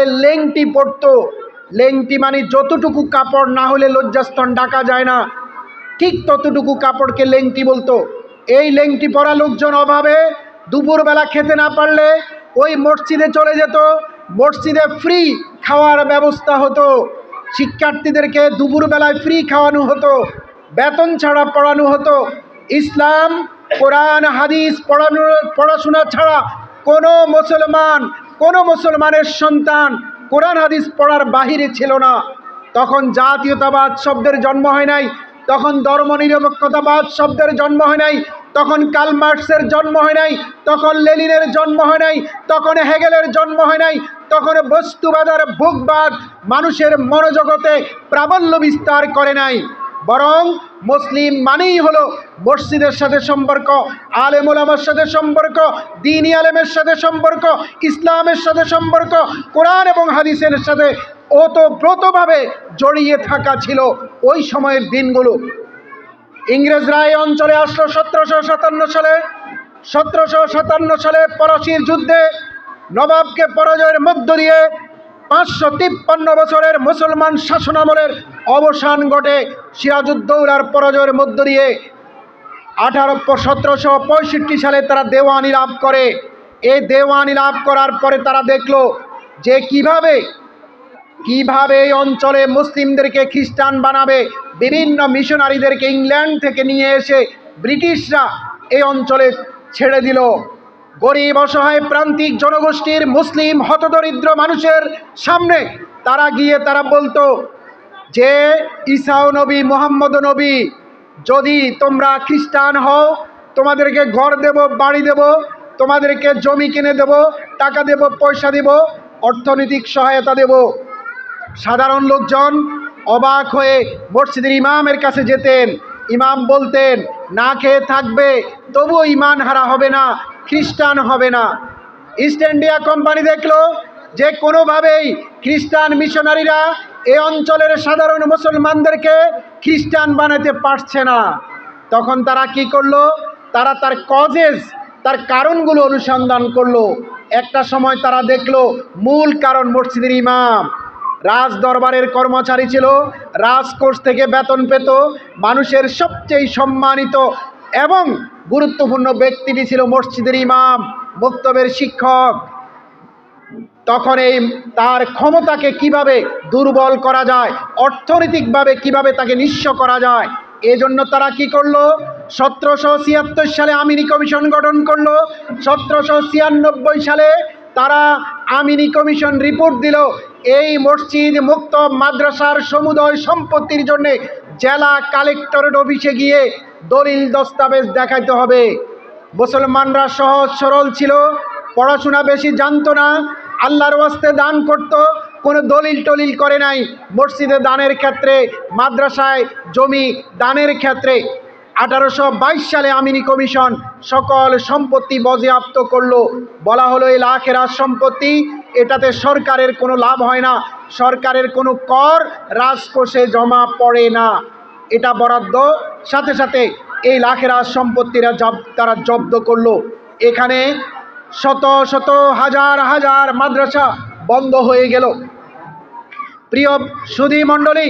আমলে লেংটি পড়তো। লেংটি মানে যতটুকু কাপড় না হলে লজ্জাস্থান ঢাকা যায় না, ঠিক ততটুকু কাপড়কে লেংটি বলতো। এই লেংটি পরা লোকজন অভাবে দুপুরবেলা খেতে না পারলে ওই মসজিদে চলে যেত। মসজিদে ফ্রি খাওয়ার ব্যবস্থা হতো, শিক্ষার্থীদেরকে দুপুরবেলায় ফ্রি খাওয়ানো হতো, বেতন ছাড়া পড়ানো হতো। ইসলাম, কোরআন হাদিস পড়াশোনা ছাড়া কোনো মুসলমানের সন্তান কোরআন হাদিস পড়ার বাহিরে ছিল না। তখন জাতীয়তাবাদ শব্দের জন্ম হয় নাই, তখন ধর্মনিরপেক্ষতাবাদ শব্দের জন্ম হয় নাই, তখন কার্ল মার্কসের জন্ম হয় নাই, তখন লেনিনের জন্ম হয় নাই, তখন হেগেলের জন্ম হয় নাই, তখন বস্তুবাদ আর ভোগবাদ মানুষের মনোজগতে প্রাবল্য বিস্তার করে নাই। বরং মুসলিম মানেই হলো মসজিদের সাথে সম্পর্ক, আলেম ওলামার সাথে সম্পর্ক, দ্বীনি আলেমের সাথে সম্পর্ক, ইসলামের সাথে সম্পর্ক, কোরআন এবং হাদিসের সাথে ওতপ্রোতভাবে জড়িয়ে থাকা ছিল ওই সময়ের দিনগুলো। ইংরেজরা এই অঞ্চলে আসলো 1757 সালে পলাশির যুদ্ধে নবাবকে পরাজয়ের মধ্য দিয়ে 553 বছরের মুসলমান শাসনামলের অবসান ঘটে সিরাজউদ্দৌলার পরাজয়ের মধ্য দিয়ে। 1765 সালে তারা দেওয়ানি লাভ করে। এই দেওয়ানি লাভ করার পরে তারা দেখলো যে কিভাবে এই অঞ্চলে মুসলিমদেরকে খ্রিস্টান বানাবে। বিভিন্ন মিশনারিদেরকে ইংল্যান্ড থেকে নিয়ে এসে ব্রিটিশরা এই অঞ্চলে ছেড়ে দিল। গরিব অসহায় প্রান্তিক জনগোষ্ঠীর মুসলিম হতদরিদ্র মানুষের সামনে তারা গিয়ে তারা বলতো যে ঈসাও নবী, মুহাম্মদ নবী, যদি তোমরা খ্রিস্টান হও তোমাদেরকে ঘর দেব, বাড়ি দেব, তোমাদেরকে জমি কিনে দেব, টাকা দেব, পয়সা দেব, অর্থনৈতিক সহায়তা দেব। সাধারণ লোকজন অবাক হয়ে মসজিদের ইমামের কাছে যেতেন। ইমাম বলতেন না খেয়ে থাকবে, তবুও ইমান হারা হবে না, খ্রিস্টান হবে না। ইস্ট ইন্ডিয়া কোম্পানি দেখলো যে কোনোভাবেই খ্রিস্টান মিশনারিরা এই অঞ্চলের সাধারণ মুসলমানদেরকে খ্রিস্টান বানাতে পারছে না। তখন তারা কি করলো? তারা তার কারণগুলো অনুসন্ধান করলো। একটা সময় তারা দেখলো মূল কারণ মসজিদের ইমাম রাজ দরবারের কর্মচারী ছিল, রাজকোষ থেকে বেতন পেত, মানুষের সবচেয়ে সম্মানিত এবং গুরুত্বপূর্ণ ব্যক্তিটি ছিল মসজিদের ইমাম, মক্তবের শিক্ষক। তখন তার ক্ষমতাকে কিভাবে দুর্বল করা যায়, অর্থনৈতিকভাবে কিভাবে তাকে নিঃস্ব করা যায়, এজন্য তারা কি করলো? 1776 সালে আমিনি কমিশন গঠন করলো। 1796 সালে তারা আমিনি কমিশন রিপোর্ট দিল এই মসজিদ, মুক্ত মাদ্রাসার সমুদয় সম্পত্তির জন্য জেলা কালেক্টরেট অফিসে গিয়ে দলিল দস্তাবেজ দেখাইতে হবে। মুসলমানরা সহজ সরল ছিল, পড়াশোনা বেশি জানতো না, আল্লাহর ওয়াস্তে দান করত, কোনো দলিল টলিল করে নাই। মসজিদে দানের ক্ষেত্রে, মাদ্রাসায় জমি দানের ক্ষেত্রে 1822 সালে আমিনি কমিশন সকল সম্পত্তি বাজেয়াপ্ত করলো। বলা হলো এই লাখেরা সম্পত্তি, এটাতে সরকারের কোনো লাভ হয় না, সরকারের কোনো কর রাজকোষে জমা পড়ে না, এটা বরাদ্দ। সাথে সাথে এই লাখেরা সম্পত্তিরা তারা জব্দ করলো। এখানে শত শত হাজার হাজার মাদ্রাসা বন্ধ হয়ে গেল। প্রিয় সুধী মণ্ডলী,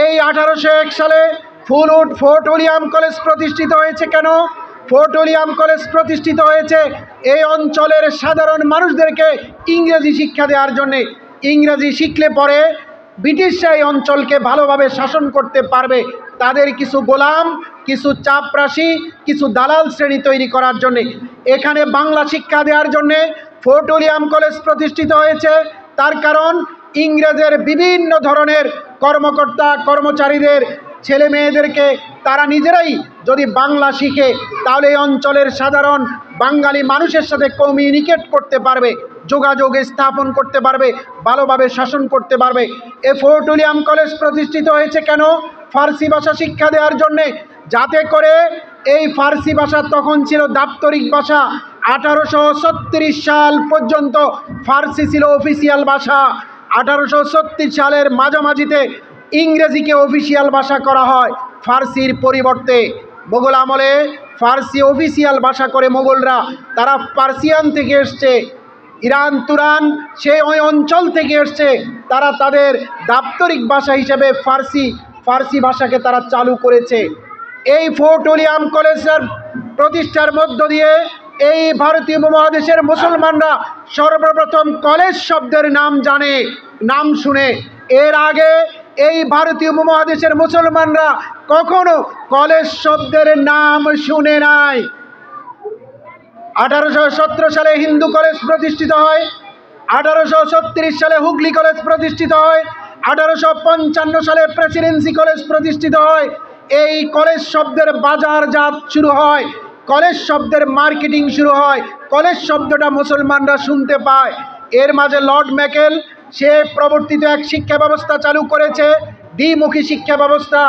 এই 1801 সালে ফুলউড ফোর্ট উইলিয়াম কলেজ প্রতিষ্ঠিত হয়েছে। কেন ফোর্ট উইলিয়াম কলেজ প্রতিষ্ঠিত হয়েছে? এই অঞ্চলের সাধারণ মানুষদেরকে ইংরেজি শিক্ষা দেওয়ার জন্যে। ইংরেজি শিখলে পরে ব্রিটিশরা এই অঞ্চলকে ভালোভাবে শাসন করতে পারবে। তাদের কিছু গোলাম, কিছু চাপরাশি, কিছু দালাল শ্রেণী তৈরি করার জন্যে এখানে বাংলা শিক্ষা দেওয়ার জন্যে ফোর্ট উইলিয়াম কলেজ প্রতিষ্ঠিত হয়েছে। তার কারণ ইংরেজের বিভিন্ন ধরনের কর্মকর্তা কর্মচারীদের ছেলে মেয়েদেরকে তারা নিজেরাই যদি বাংলা শিখে তাহলে এই অঞ্চলের সাধারণ বাঙালি মানুষের সাথে কমিউনিকেট করতে পারবে, যোগাযোগ স্থাপন করতে পারবে, ভালোভাবে শাসন করতে পারবে। এ ফোর্ট উইলিয়াম কলেজ প্রতিষ্ঠিত হয়েছে কেন? ফার্সি ভাষা শিক্ষা দেওয়ার জন্যে, যাতে করে এই ফার্সি ভাষা তখন ছিল দাপ্তরিক ভাষা। 1836 সাল পর্যন্ত ফার্সি ছিল অফিসিয়াল ভাষা। 1836 সালের মাঝামাঝিতে ইংরেজিকে অফিসিয়াল ভাষা করা হয় ফার্সির পরিবর্তে। মোগল আমলে ফার্সি অফিসিয়াল ভাষা করে মোগলরা, তারা পার্সিয়ান থেকে এসছে। ইরান তুরান সে ওই অঞ্চল থেকে এসছে, তারা তাদের দাপ্তরিক ভাষা হিসেবে ফার্সি ভাষাকে তারা চালু করেছে। এই ফোর্ট উইলিয়াম কলেজের প্রতিষ্ঠার মধ্য দিয়ে এই ভারতীয় উপমহাদেশের মুসলমানরা সর্বপ্রথম কলেজ শব্দের নাম শুনে। এর আগে এই ভারতীয় উপমহাদেশের মুসলমানরা কখনো কলেজ শব্দের নাম শুনে নাই। 1817 সালে হিন্দু কলেজ প্রতিষ্ঠিত হয়, 1836 সালে হুগলি কলেজ প্রতিষ্ঠিত হয়, 1855 সালে প্রেসিডেন্সি কলেজ প্রতিষ্ঠিত হয়। এই কলেজ শব্দের বাজারজাত শুরু হয়, কলেজ শব্দের মার্কেটিং শুরু হয়, কলেজ শব্দটা মুসলমানরা শুনতে পায়। এর মাঝে লর্ড ম্যাকেল সে প্রবর্তিত এক শিক্ষা ব্যবস্থা চালু করেছে, দ্বিমুখী শিক্ষা ব্যবস্থা।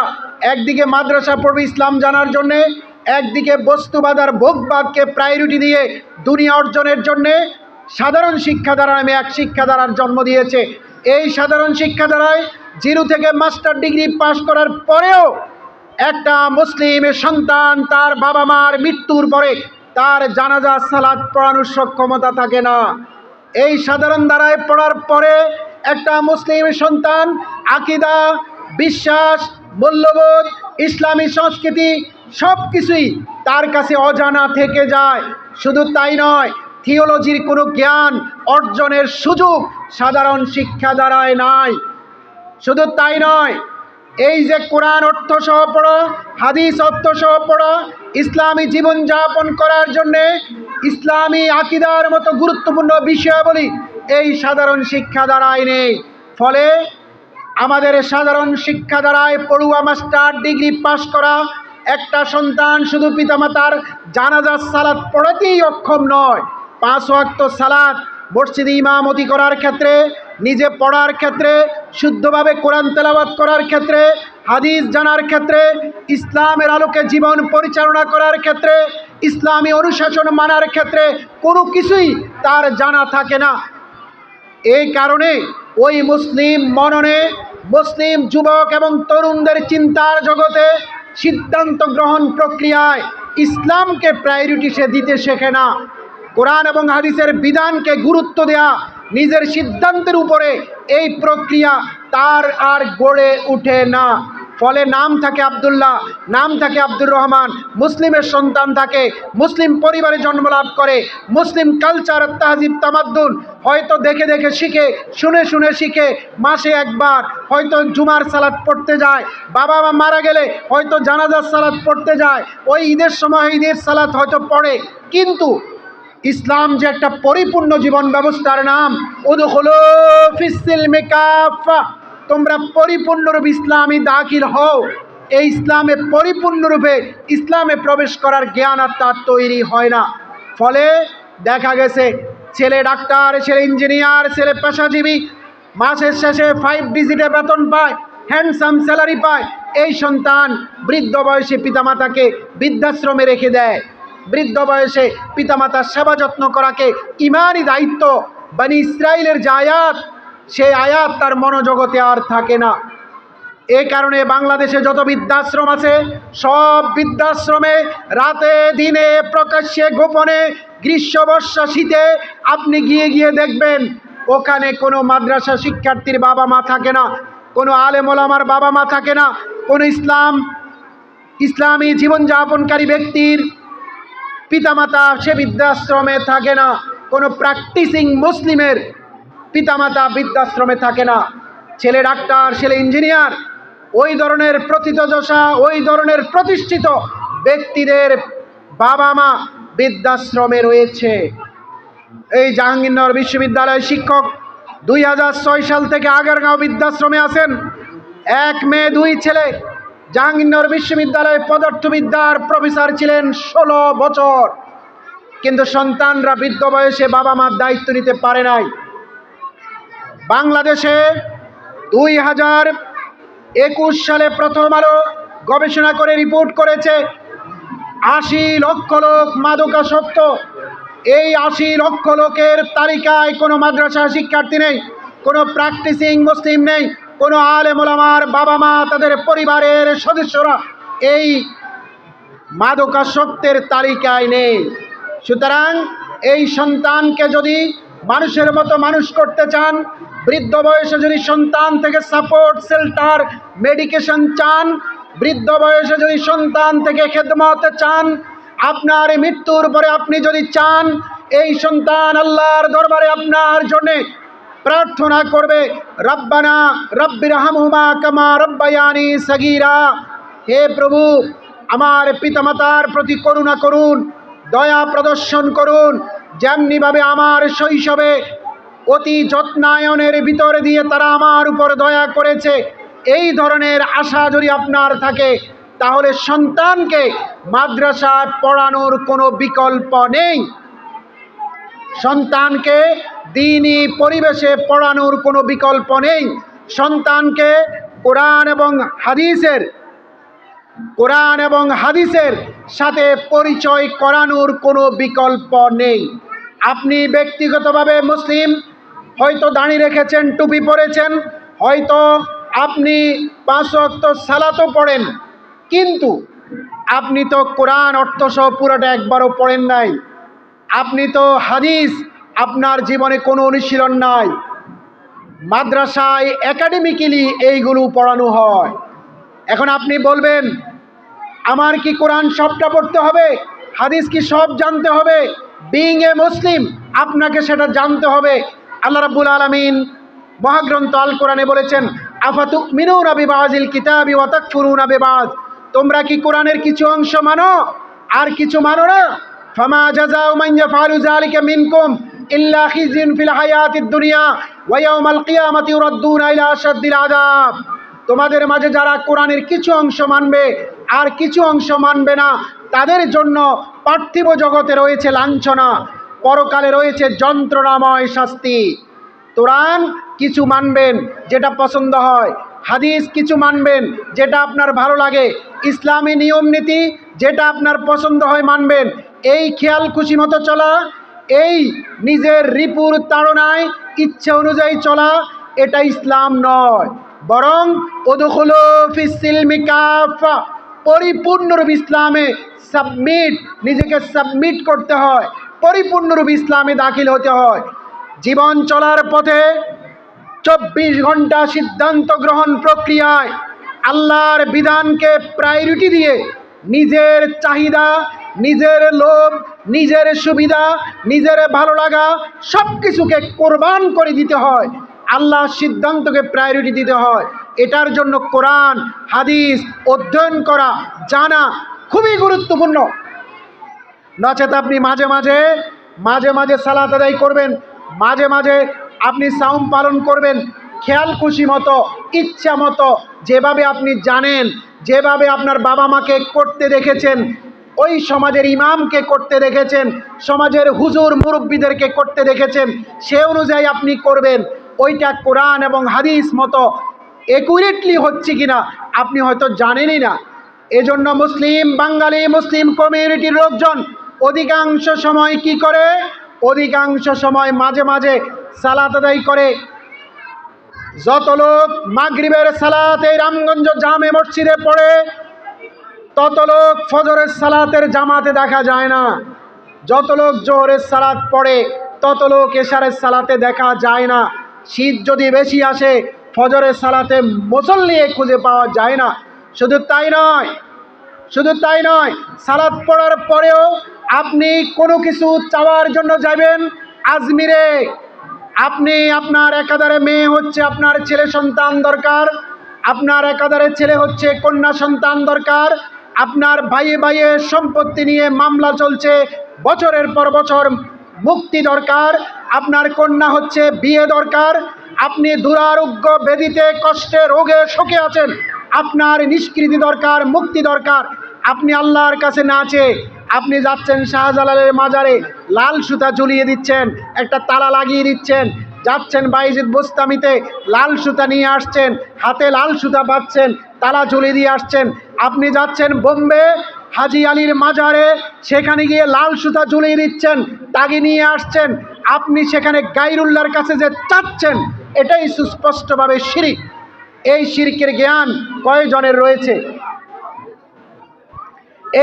একদিকে মাদ্রাসা পড়বে ইসলাম জানার জন্যে, একদিকে বস্তুবাদ আর ভোগবাদকে প্রায়োরিটি দিয়ে দুনিয়া অর্জনের জন্যে সাধারণ শিক্ষাধারা নামে এক শিক্ষাধারার জন্ম দিয়েছে। এই সাধারণ শিক্ষাধারায় 0 থেকে মাস্টার ডিগ্রি পাশ করার পরেও একটা মুসলিম সন্তান তার বাবা মার মৃত্যুর পরে তার জানাজা সালাত পড়ানোর সক্ষমতা থাকে না। এই সাধারণ ধারায় পড়ার পরে একটা মুসলিম সন্তান আকীদা, বিশ্বাস, মূল্যবোধ, ইসলামী সংস্কৃতি সব কিছুই তার কাছে অজানা থেকে যায়। শুধু তাই নয়, থিওলজির কোনো জ্ঞান অর্জনের সুযোগ সাধারণ শিক্ষা দ্বারায় নাই। শুধু তাই নয়, এই যে কোরআন অর্থ সহ পড়া, হাদিস অর্থ সহ পড়া, ইসলামী জীবনযাপন করার জন্যে ইসলামী আকীদার মতো গুরুত্বপূর্ণ বিষয়াবলী এই সাধারণ শিক্ষা দ্বারায় নেই। ফলে আমাদের সাধারণ শিক্ষা দ্বারায় পড়ুয়া মাস্টার ডিগ্রি পাশ করা একটা সন্তান শুধু পিতামাতার জানাজার সালাত পড়াতেই অক্ষম নয়, 5 ওয়াক্ত সালাত মসজিদে ইমামতি করার ক্ষেত্রে, নিজে পড়ার ক্ষেত্রে, শুদ্ধভাবে কোরআন তেলাওয়াত করার ক্ষেত্রে, হাদিস জানার ক্ষেত্রে, ইসলামের আলোকে জীবন পরিচালনা করার ক্ষেত্রে, ইসলামী অনুশাসন মানার ক্ষেত্রে কোনো কিছুই তার জানা থাকে না। এই কারণে ওই মুসলিম মননে, মুসলিম যুবক এবং তরুণদের চিন্তার জগতে সিদ্ধান্ত গ্রহণ প্রক্রিয়ায় ইসলামকে প্রায়োরিটি সে দিতে শেখে না। কোরআন এবং হাদিসের বিধানকে গুরুত্ব দেয়া, নিজের সিদ্ধান্তের উপরে এই প্রক্রিয়া তার আর গড়ে ওঠে না। ফলে নাম থাকে আব্দুল্লাহ, নাম থাকে আব্দুর রহমান, মুসলিমের সন্তান থাকে, মুসলিম পরিবারে জন্মলাভ করে, মুসলিম কালচার, তাহজিব, তামাদ্দুন হয়তো দেখে দেখে শিখে, শুনে শুনে শিখে, মাসে একবার হয়তো জুমার সালাত পড়তে যায়, বাবা মা মারা গেলে হয়তো জানাজার সালাত পড়তে যায়, ওই ঈদের সময় ঈদের সালাত হয়তো পড়ে। কিন্তু ইসলাম যে একটা পরিপূর্ণ জীবন ব্যবস্থার নাম, উদখুলু ফিস-সিলমি কাফা, তোমরা পরিপূর্ণরূপে ইসলামে দাখিল হও, এই ইসলামে পরিপূর্ণরূপে ইসলামে প্রবেশ করার জ্ঞান আর তার তৈরি হয় না। ফলে দেখা গেছে ছেলে ডাক্তার, ছেলে ইঞ্জিনিয়ার, ছেলে পেশাজীবী, মাসের শেষে 5 ডিজিটে বেতন পায়, হ্যান্ডসাম স্যালারি পায়। এই সন্তান বৃদ্ধ বয়সে পিতামাতাকে বৃদ্ধাশ্রমে রেখে দেয়। বৃদ্ধ বয়সে পিতামাতার সেবা যত্ন করাকে ইমানি দায়িত্ব, বনি ইসরাইলের যে আয়াত, সেই আয়াত তার মনোজগতে আর থাকে না। এই কারণে বাংলাদেশে যত বৃদ্ধাশ্রম আছে, সব বৃদ্ধাশ্রমে রাতে দিনে প্রকাশ্যে গোপনে গ্রীষ্ম বর্ষা শীতে আপনি গিয়ে গিয়ে দেখবেন ওখানে কোনো মাদ্রাসা শিক্ষার্থীর বাবা মা থাকে না, কোনো আলেম ওলামার বাবা মা থাকে না, কোনো ইসলামী জীবনযাপনকারী ব্যক্তির পিতামাতা সে বৃদ্ধাশ্রমে থাকে না, কোনো প্র্যাকটিসিং মুসলিমের পিতামাতা বৃদ্ধাশ্রমে থাকে না। ছেলে ডাক্তার, ছেলে ইঞ্জিনিয়ার, ওই ধরনের প্রথিতযশা, ওই ধরনের প্রতিষ্ঠিত ব্যক্তিদের বাবা মা বৃদ্ধাশ্রমে রয়েছে। এই জাহাঙ্গীরনগর বিশ্ববিদ্যালয়ের শিক্ষক 2006 সাল থেকে আগারগাঁও বৃদ্ধাশ্রমে আছেন। 1 মেয়ে 2 ছেলে। জাহাঙ্গীরনগর বিশ্ববিদ্যালয়ে পদার্থবিদ্যার প্রফেসর ছিলেন 16 বছর, কিন্তু সন্তানরা বৃদ্ধ বয়সে বাবা মার দায়িত্ব নিতে পারে নাই। বাংলাদেশে 2021 সালে প্রথম আলো গবেষণা করে রিপোর্ট করেছে 80 লক্ষ লোক মাদকাসক্ত। এই 80 লক্ষ লোকের তালিকায় কোনো মাদ্রাসা শিক্ষার্থী নেই, কোনো প্র্যাকটিসিং মুসলিম নেই, কোনো আলেম ওলামার বাবা মা তাদের পরিবারের সদস্যরা এই মাদকাসক্তের তালিকায় নেই। সুতরাং এই সন্তানকে যদি মানুষের মতো মানুষ করতে চান, বৃদ্ধ বয়সে যদি সন্তান থেকে সাপোর্ট, শেল্টার, মেডিকেশন চান, বৃদ্ধ বয়সে যদি সন্তান থেকে খেদমত চান, আপনার মৃত্যুর পরে আপনি যদি চান এই সন্তান আল্লাহর দরবারে আপনার জন্যে প্রার্থনা করবে, রব্বানা রব্বিরহামহুমা কামা রব্বায়ানি সগীরা, হে প্রভু আমার পিতামাতার প্রতি করুণা করুন, দয়া প্রদর্শন করুন, যেমনিভাবে আমার শৈশবে অতি যত্নায়নের ভিতর দিয়ে তারা আমার উপর দয়া করেছে, এই ধরনের আশা যদি আপনার থাকে তাহলে সন্তানকে মাদ্রাসায় পড়ানোর কোনো বিকল্প নেই। সন্তানকে দ্বীনি পরিবেশে পড়ানোর কোনো বিকল্প নেই। সন্তানকে কোরআন এবং হাদিসের সাথে পরিচয় করানোর কোনো বিকল্প নেই। আপনি ব্যক্তিগতভাবে মুসলিম, হয়তো দাড়ি রেখেছেন, টুপি পরেছেন, হয়তো আপনি 5 ওয়াক্ত সালাতও পড়েন, কিন্তু আপনি তো কোরআন অর্থসহ পুরোটা একবারও পড়েন নাই। আপনি তো হাদিস, আপনার জীবনে কোনো অনুশীলন নাই। মাদ্রাসায় একাডেমিক্যালি এইগুলো পড়ানো হয়। এখন আপনি বলবেন আমার কি কোরআন সবটা পড়তে হবে, হাদিস কি সব জানতে হবে? বিইং এ মুসলিম আপনাকে সেটা জানতে হবে। আল্লাহ রাব্বুল আলামিন মহাগ্রন্থ আল কোরআনে বলেছেন, আফাতুমিনুনা বিবাযিল কিতাবি ওয়া তাকফুরুনা বিবায, তোমরা কি কোরআনের কিছু অংশ মানো আর কিছু মানো না? ফামা জাযাউ মান ইয়াফআলু যালিকা মিনকুম ইল্লা খিজিন ফিল হায়াতিদ দুনিয়া ওয়া ইয়াউমাল কিয়ামাতি ইউরাদ্দুনা ইলা আশাদ্দিল আযাব। তোমাদের মাঝে যারা কোরআনের কিছু অংশ মানবে আর কিছু অংশ মানবে না, তাদের জন্য পার্থিব জগতে রয়েছে লাঞ্ছনা, পরকালে রয়েছে যন্ত্রণাময় শাস্তি। কোরআন কিছু মানবেন যেটা পছন্দ হয়, হাদিস কিছু মানবেন যেটা আপনার ভালো লাগে, ইসলামী নিয়ম নীতি যেটা আপনার পছন্দ হয় মানবেন। এই খেয়াল খুশি মতো চলা, এই নিজের রিপুর তাড়নায় ইচ্ছে অনুযায়ী চলা, এটা ইসলাম নয়। বরং উদখুলু ফিস সিলমি কাফা, পরিপূর্ণরূপে ইসলামে সাবমিট, নিজেকে সাবমিট করতে হয়, পরিপূর্ণরূপে ইসলামে দাখিল হতে হয়। জীবন চলার পথে 24 ঘন্টা সিদ্ধান্ত গ্রহণ প্রক্রিয়ায় আল্লাহর বিধানকে প্রায়োরিটি দিয়ে নিজের চাহিদা, নিজের লোভ, নিজের সুবিধা, নিজের ভালো লাগা সব কিছুকে কোরবান করে দিতে হয়, আল্লাহর সিদ্ধান্তকে প্রায়োরিটি দিতে হয়। এটার জন্য কোরআন হাদিস অধ্যয়ন করা, জানা খুবই গুরুত্বপূর্ণ। নচেত আপনি মাঝে মাঝে সালাত আদায় করবেন, মাঝে মাঝে আপনি সাওম পালন করবেন, খেয়াল খুশি মতো, ইচ্ছা মতো, যেভাবে আপনি জানেন, যেভাবে আপনার বাবা মাকে করতে দেখেছেন, ওই সমাজের ইমামকে করতে দেখেছেন, সমাজের হুজুর মুরব্বীদেরকে করতে দেখেছেন, সে অনুযায়ী আপনি করবেন। ওইটা কোরআন এবং হাদিস মতো একুরেটলি হচ্ছে কিনা আপনি হয়তো জানেনই না। এজন্য মুসলিম, বাঙালি মুসলিম কমিউনিটির লোকজন অধিকাংশ সময় কি করে? অধিকাংশ সময় মাঝে মাঝে সালাত আদায় করে। যত লোক মাগরিবের সালাত এই রামগঞ্জ জামে মসজিদে পড়ে, তত লোক ফজরের সালাতের জামাতে দেখা যায় না। যত লোক জোহরের সালাত পড়ে, তত লোক এশারের সালাতে দেখা যায় না। শীত যদি বেশি আসে, ফজরের সালাতে মুসল্লি খুঁজে পাওয়া যায় না। শুধু তাই নয়, সালাত পড়ার পরেও আপনি কোনো কিছু চাওয়ার জন্য যাবেন আজমিরে, আপনি আপনার একাধারে মেয়ে হচ্ছে, আপনার ছেলে সন্তান দরকার, আপনার একাধারে ছেলে হচ্ছে কন্যা সন্তান দরকার, আপনার ভাইয়ে সম্পত্তি নিয়ে মামলা চলছে, বছরের পর বছর মুক্তি দরকার, আপনার কন্যা হচ্ছে বিয়ে দরকার, আপনি দুরারোগ্য ব্যাধিতে কষ্টে রোগে শোকে আছেন, আপনার নিষ্কৃতি দরকার, মুক্তি দরকার। আপনি আল্লাহর কাছে না চেয়ে আপনি যাচ্ছেন শাহজালালের মাজারে, লাল সুতা ঝুলিয়ে দিচ্ছেন, একটা তালা লাগিয়ে দিচ্ছেন, যাচ্ছেন বাইজিদ বোস্তামিতে, লাল সুতা নিয়ে আসছেন, হাতে লাল সুতা বাঁধছেন, তালা ঝুলিয়ে দিয়ে আসছেন। আপনি যাচ্ছেন বোম্বে হাজি আলীর মাজারে, সেখানে গিয়ে লাল সুতা ঝুলিয়ে দিচ্ছেন, তাগি নিয়ে আসছেন। আপনি সেখানে গায়রুল্লাহর কাছে যে চাচ্ছেন, এটাই সুস্পষ্টভাবে শিরক। এই শিরকের জ্ঞান কয়জনের রয়েছে?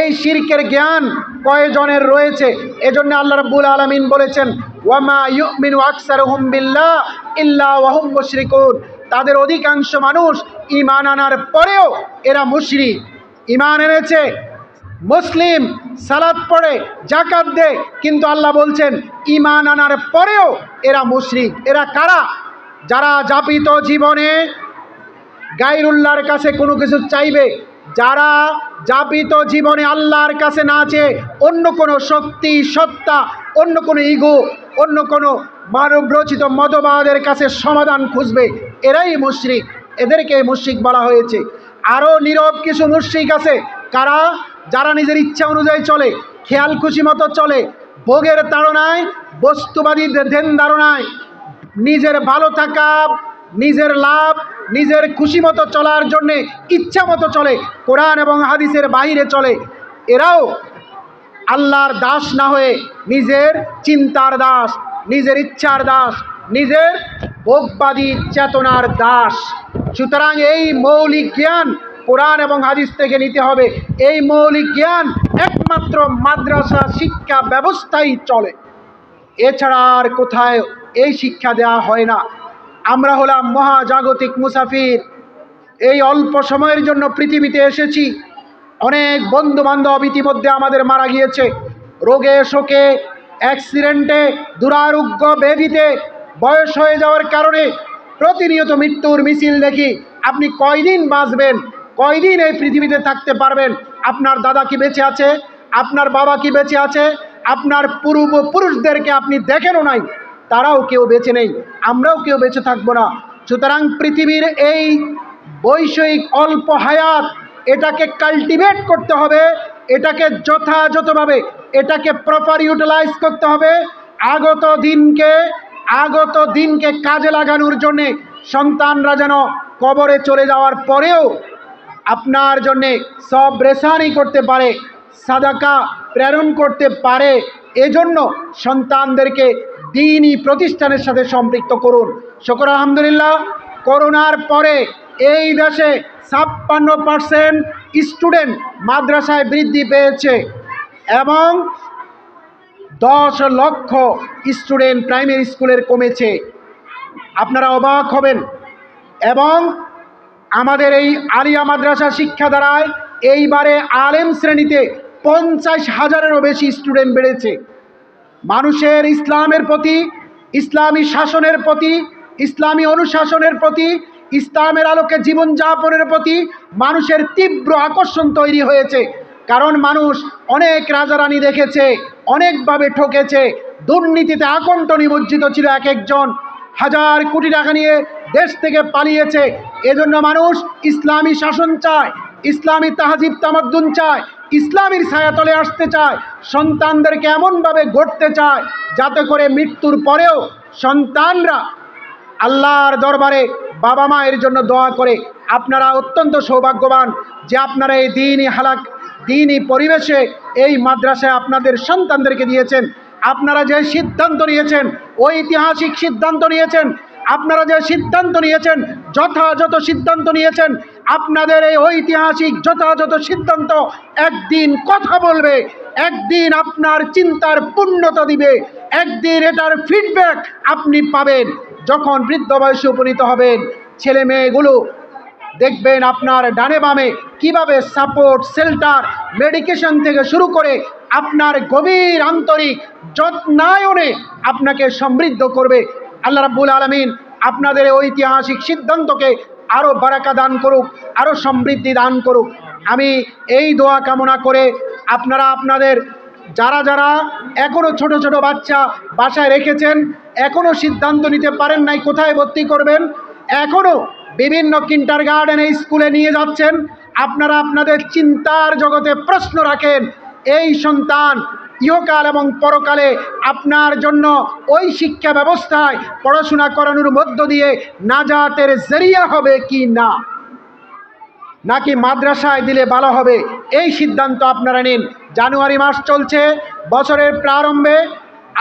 এই শিরকের জ্ঞান কয়জনের রয়েছে? এজন্য আল্লাহ রাব্বুল আলামিন বলেছেন, ওয়ামা ইউমিনু আকসারুহুম বিল্লাহ ইল্লা ওয়া হুম মুশরিকুন। তাদের অধিকাংশ মানুষ ঈমান আনার পরেও এরা মুশরিক। ঈমান এনেছে, মুসলিম, সালাত পড়ে, যাকাত দেয়, কিন্তু আল্লাহ বলছেন ঈমান আনার পরেও এরা মুশরিক। এরা কারা? যারা যাপিত জীবনে গায়রুল্লাহর কাছে কোনো কিছু চাইবে, যারা যাপিত জীবনে আল্লাহর কাছে না চেয়ে অন্য কোনো শক্তি, সত্তা, অন্য কোনো ইগো, অন্য কোনো মানব রচিত মতবাদের কাছে সমাধান খুঁজবে, এরাই মুশরিক। এদেরকে মুশরিক বলা হয়েছে। আরও নীরব কিছু মুশরিক আছে। কারা? যারা নিজের ইচ্ছা অনুযায়ী চলে, খেয়াল খুশি মতো চলে, ভোগের তাড়নায়, বস্তুবাদী ধ্যান ধারণায়, নিজের ভালো থাকা, নিজের লাভ, নিজের খুশি মতো চলার জন্যে ইচ্ছা মতো চলে, কোরআন এবং হাদিসের বাইরে চলে। এরাও আল্লাহর দাস না হয়ে নিজের চিন্তার দাস, নিজের ইচ্ছার দাস, নিজের ভোগবাদী চেতনার দাস। সুতরাং এই মৌলিক জ্ঞান কোরআন এবং হাদিস থেকে নিতে হবে। এই মৌলিক জ্ঞান একমাত্র মাদ্রাসা শিক্ষা ব্যবস্থাই চলে, এছাড়া আর কোথায় এই শিক্ষা দেওয়া হয় না। আমরা হলাম মহাজাগতিক মুসাফির। এই অল্প সময়ের জন্য পৃথিবীতে এসেছি। অনেক বন্ধু বান্ধব ইতিমধ্যে আমাদের মারা গিয়েছে, রোগে শোকে, অ্যাক্সিডেন্টে, দুরারোগ্য ব্যাধিতে, বয়স হয়ে যাওয়ার কারণে প্রতিনিয়ত মৃত্যুর মিছিল দেখি। আপনি কয়দিন বাঁচবেন? কয়দিন এই পৃথিবীতে থাকতে পারবেন? আপনার দাদা কি বেঁচে আছে? আপনার বাবা কি বেঁচে আছে? আপনার পূর্বপুরুষদেরকে আপনি দেখেনও নাই, তারাও কেউ বেঁচে নেই, আমরাও কেউ বেঁচে থাকবো না। সুতরাং পৃথিবীর এই বৈষয়িক অল্প হায়াত, এটাকে কাল্টিভেট করতে হবে, এটাকে যথাযথভাবে এটাকে প্রপার ইউটিলাইজ করতে হবে। আগত দিনকে কাজে লাগানোর জন্যে সন্তানরা যেন কবরে চলে যাওয়ার পরেও আপনার জন্যে সব রেসানি করতে পারে, সাদাকা প্রেরণ করতে পারে। এজন্য সন্তানদেরকে দ্বীনি প্রতিষ্ঠানের সাথে সম্পৃক্ত করুন। শুকর আলহামদুলিল্লাহ, করোনার পরে এই দেশে 56% স্টুডেন্ট মাদ্রাসায় বৃদ্ধি পেয়েছে এবং 10 লক্ষ স্টুডেন্ট প্রাইমারি স্কুলের কমেছে। আপনারা অবাক হবেন। এবং আমাদের এই আলিয়া মাদ্রাসা শিক্ষা দ্বারায় এইবারে আলেম শ্রেণীতে 50,000-এরও বেশি স্টুডেন্ট বেড়েছে। মানুষের ইসলামের প্রতি, ইসলামী শাসনের প্রতি, ইসলামী অনুশাসনের প্রতি, ইসলামের আলোকে জীবনযাপনের প্রতি মানুষের তীব্র আকর্ষণ তৈরি হয়েছে। কারণ মানুষ অনেক রাজারানি দেখেছে, অনেকভাবে ঠকেছে, দুর্নীতিতে আকণ্ঠ নিমজ্জিত ছিল, এক একজন হাজার কোটি টাকা নিয়ে দেশ থেকে পালিয়েছে। এজন্য মানুষ ইসলামী শাসন চায়, ইসলামী তাহজিব তামাদ্দুন চায়, ইসলামীর ছায়াতলে আসতে চায়, সন্তানদেরকে এমনভাবে গড়তে চায় যাতে করে মৃত্যুর পরেও সন্তানরা আল্লাহর দরবারে বাবা মায়ের জন্য দোয়া করে। আপনারা অত্যন্ত সৌভাগ্যবান যে আপনারা এই দ্বীনি পরিবেশে এই মাদ্রাসায় আপনাদের সন্তানদেরকে দিয়েছেন। আপনারা যে সিদ্ধান্ত নিয়েছেন, ঐতিহাসিক সিদ্ধান্ত নিয়েছেন, আপনারা যে সিদ্ধান্ত নিয়েছেন, যথাযথ সিদ্ধান্ত নিয়েছেন। আপনাদের এই ঐতিহাসিক যথাযথ সিদ্ধান্ত একদিন কথা বলবে, একদিন আপনার চিন্তার পূর্ণতা দিবে, একদিন এটার ফিডব্যাক আপনি পাবেন। যখন বৃদ্ধ বয়সে উপনীত হবেন, ছেলে মেয়েগুলো দেখবেন আপনার ডানে বামে কিভাবে সাপোর্ট, শেল্টার, মেডিকেশন থেকে শুরু করে আপনার গভীর আন্তরিক যত্নায়নে আপনাকে সমৃদ্ধ করবে। আল্লাহ রাব্বুল আলামিন আপনাদের ঐতিহাসিক সিদ্ধান্তকে আরও বারাকা দান করুক, আরও সমৃদ্ধি দান করুক। আমি এই দোয়া কামনা করে আপনারা আপনাদের যারা এখনও ছোট ছোট বাচ্চা বাসায় রেখেছেন, এখনও সিদ্ধান্ত নিতে পারেন নাই কোথায় ভর্তি করবেন, এখনও বিভিন্ন কিন্ডারগার্টেনে স্কুলে নিয়ে যাচ্ছেন, আপনারা আপনাদের চিন্তার জগতে প্রশ্ন রাখেন, এই সন্তান ইহকাল এবং পরকালে আপনার জন্য ওই শিক্ষা ব্যবস্থায় পড়াশোনা করানোর মধ্য দিয়ে নাজাতের জরিয়া হবে কি না, নাকি মাদ্রাসায় দিলে ভালো হবে, এই সিদ্ধান্ত আপনারা নিন। জানুয়ারি মাস চলছে, বছরের প্রারম্ভে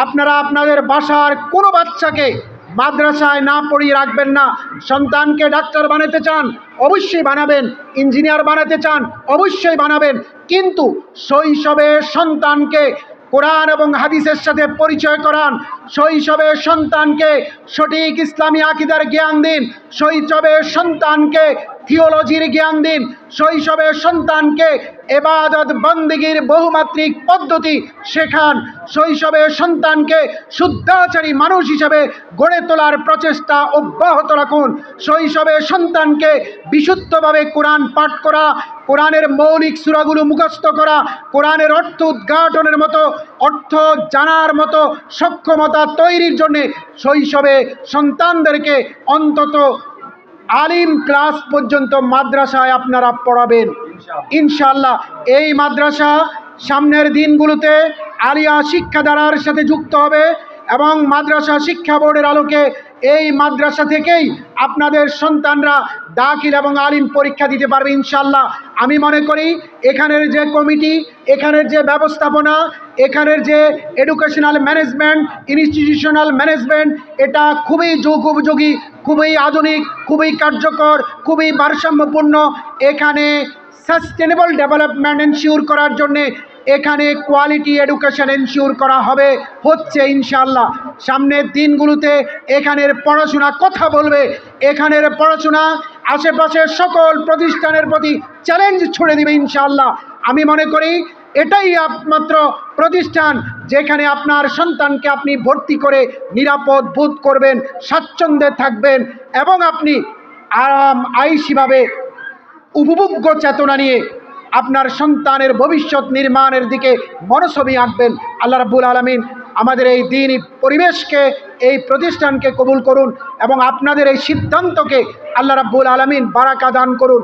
আপনারা আপনাদের বাসার কোনো বাচ্চাকে মাদ্রাসায় না পড়িয়ে রাখবেন না। সন্তানকে ডাক্তার বানাতে চান, অবশ্যই বানাবেন। ইঞ্জিনিয়ার বানাতে চান, অবশ্যই বানাবেন। কিন্তু শৈশবে সন্তানকে কোরআন এবং হাদিসের সাথে পরিচয় করান। শৈশবে সন্তানকে সঠিক ইসলামী আকীদার জ্ঞান দিন। শৈশবে সন্তানকে থিওলজির জ্ঞান দিন। শৈশবে সন্তানকে ইবাদত বন্দেগীর বহুমাত্রিক পদ্ধতি শেখান। শৈশবে সন্তানকে শুদ্ধাচারী মানুষ হিসেবে গড়ে তোলার প্রচেষ্টা অব্যাহত রাখুন। শৈশবে সন্তানকে বিশুদ্ধভাবে কোরআন পাঠ করা, কোরআনের মৌলিক সূরাগুলো মুখস্থ করা, কোরআনের অর্থ উদ্ঘাটনের মতো, অর্থ জানার মতো সক্ষমতা তৈরির জন্যে শৈশবে সন্তানদেরকে অন্তত আলিম ক্লাস পর্যন্ত মাদ্রাসায় আপনারা পড়াবেন ইনশাআল্লাহ। এই মাদ্রাসা সামনের দিনগুলোতে আলিয়া শিক্ষাধারার সাথে যুক্ত হবে এবং মাদ্রাসা শিক্ষা বোর্ডের আলোকে এই মাদ্রাসা থেকেই আপনাদের সন্তানরা দাখিল এবং আলিম পরীক্ষা দিতে পারবে ইনশাআল্লাহ। আমি মনে করি এখানের যে কমিটি, এখানের যে ব্যবস্থাপনা, এখানের যে এডুকেশনাল ম্যানেজমেন্ট, ইনস্টিটিউশনাল ম্যানেজমেন্ট, এটা খুবই যুগোপযোগী, খুবই আধুনিক, খুবই কার্যকর, খুবই ভারসাম্যপূর্ণ। এখানে সাস্টেনেবল ডেভেলপমেন্ট এনশিওর করার জন্যে এখানে কোয়ালিটি এডুকেশন এনশিওর করা হবে, হচ্ছে ইনশাআল্লাহ। সামনের দিনগুলোতে এখানের পড়াশোনা কথা বলবে। এখানের পড়াশোনা আশেপাশের সকল প্রতিষ্ঠানের প্রতি চ্যালেঞ্জ ছুড়ে দিবে ইনশাআল্লাহ। আমি মনে করি এটাই একমাত্র প্রতিষ্ঠান যেখানে আপনার সন্তানকে আপনি ভর্তি করে নিরাপদ বোধ করবেন, স্বাচ্ছন্দ্যে থাকবেন এবং আপনি আরাম আইসিভাবে উপভোগ্য চেতনা নিয়ে আপনার সন্তানের ভবিষ্যৎ নির্মাণের দিকে মনোছবি আঁকবেন। আল্লাহ রাব্বুল আলামিন আমাদের এই দ্বীনি পরিবেশকে, এই প্রতিষ্ঠানকে কবুল করুন এবং আপনাদের এই সিদ্ধান্তকে আল্লাহ রাব্বুল আলামিন বারাকা দান করুন।